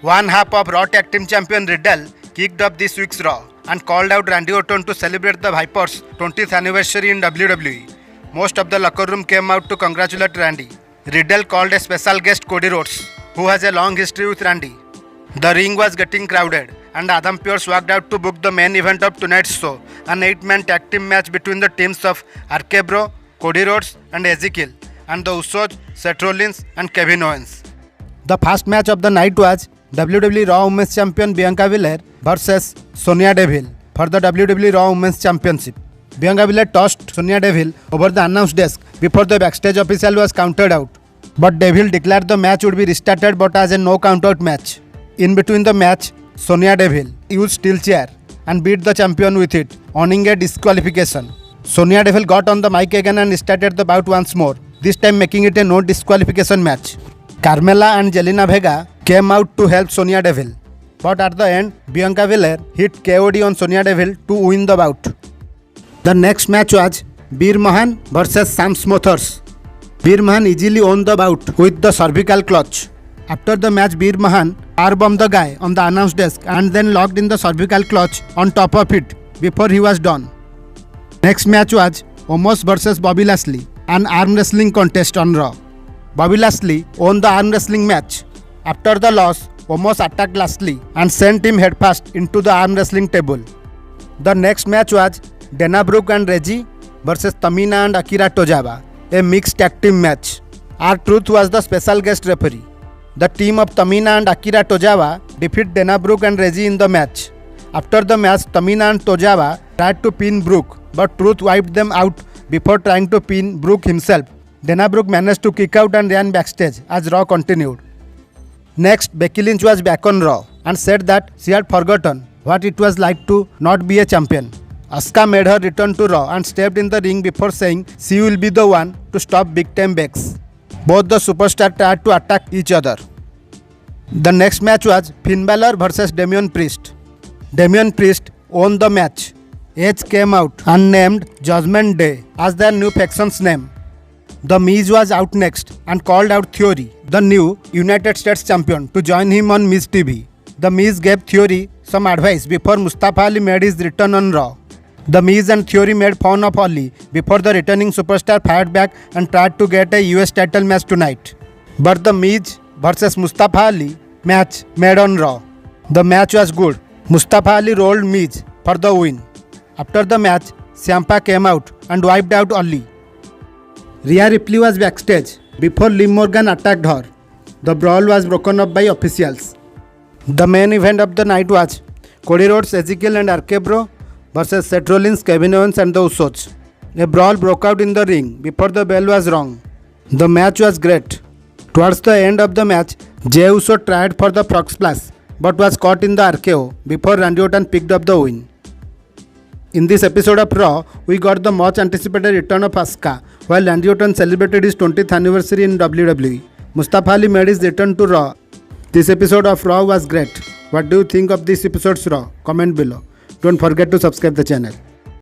One half of Raw Tag Team Champion Riddle kicked off this week's Raw and called out Randy Orton to celebrate the Vipers' 20th anniversary in WWE. Most of the locker room came out to congratulate Randy. Riddle called a special guest Cody Rhodes, who has a long history with Randy. The ring was getting crowded and Adam Pearce walked out to book the main event of tonight's show, an 8-man tag team match between the teams of RK-Bro, Cody Rhodes and Ezekiel, and the Usos, Seth Rollins and Kevin Owens. The first match of the night was WWE Raw Women's Champion Bianca Belair versus Sonya Deville for the WWE Raw Women's Championship. Bianca Belair tossed Sonya Deville over the announce desk before the backstage official was counted out. But Deville declared the match would be restarted but as a no count-out match. In between the match, Sonya Deville used steel chair and beat the champion with it, earning a disqualification. Sonya Deville got on the mic again and started the bout once more, this time making it a no disqualification match. Carmella and Zelina Vega came out to help Sonya Deville, but at the end, Bianca Belair hit KOD on Sonya Deville to win the bout. The next match was Veer Mahaan versus Sam Smothers. Veer Mahaan easily won the bout with the cervical clutch. After the match, Veer Mahaan R-bombed the guy on the announce desk and then locked in the cervical clutch on top of it before he was done. Next match was Omos versus Bobby Lashley, an arm wrestling contest on Raw. Bobby Lashley won the arm wrestling match. After the loss, Omos attacked Lashley and sent him headfirst into the arm wrestling table. The next match was Brooke and Reggie versus Tamina and Akira Tozawa, a mixed tag team match. R-Truth was the special guest referee. The team of Tamina and Akira Tozawa defeat Brooke and Reggie in the match. After the match, Tamina and Tozawa tried to pin Brooke, but Truth wiped them out before trying to pin Brooke himself. Brooke managed to kick out and ran backstage as Raw continued. Next, Becky Lynch was back on Raw and said that she had forgotten what it was like to not be a champion. Asuka made her return to Raw and stepped in the ring before saying she will be the one to stop big time Bex. Both the superstars tried to attack each other. The next match was Finn Balor versus Damian Priest. Damian Priest won the match. Edge came out and named Judgment Day as their new faction's name. The Miz was out next and called out Theory, the new United States champion, to join him on Miz TV. The Miz gave Theory some advice before Mustafa Ali made his return on Raw. The Miz and Theory made fun of Ali before the returning superstar fired back and tried to get a US title match tonight. But the Miz versus Mustafa Ali match made on Raw. The match was good. Mustafa Ali rolled Miz for the win. After the match, Ciampa came out and wiped out Ali. Rhea Ripley was backstage before Liv Morgan attacked her. The brawl was broken up by officials. The main event of the night was Cody Rhodes, Ezekiel and RK-Bro versus Seth Rollins, Kevin Owens and the Usos. A brawl broke out in the ring before the bell was rung. The match was great. Towards the end of the match, Jey Uso tried for the frog splash but was caught in the RKO before Randy Orton picked up the win. In this episode of Raw, we got the much anticipated return of Asuka while Randy Orton celebrated his 20th anniversary in WWE. Mustafa Ali made his return to Raw. This episode of Raw was great. What do you think of this episode's Raw? Comment below. Don't forget to subscribe the channel.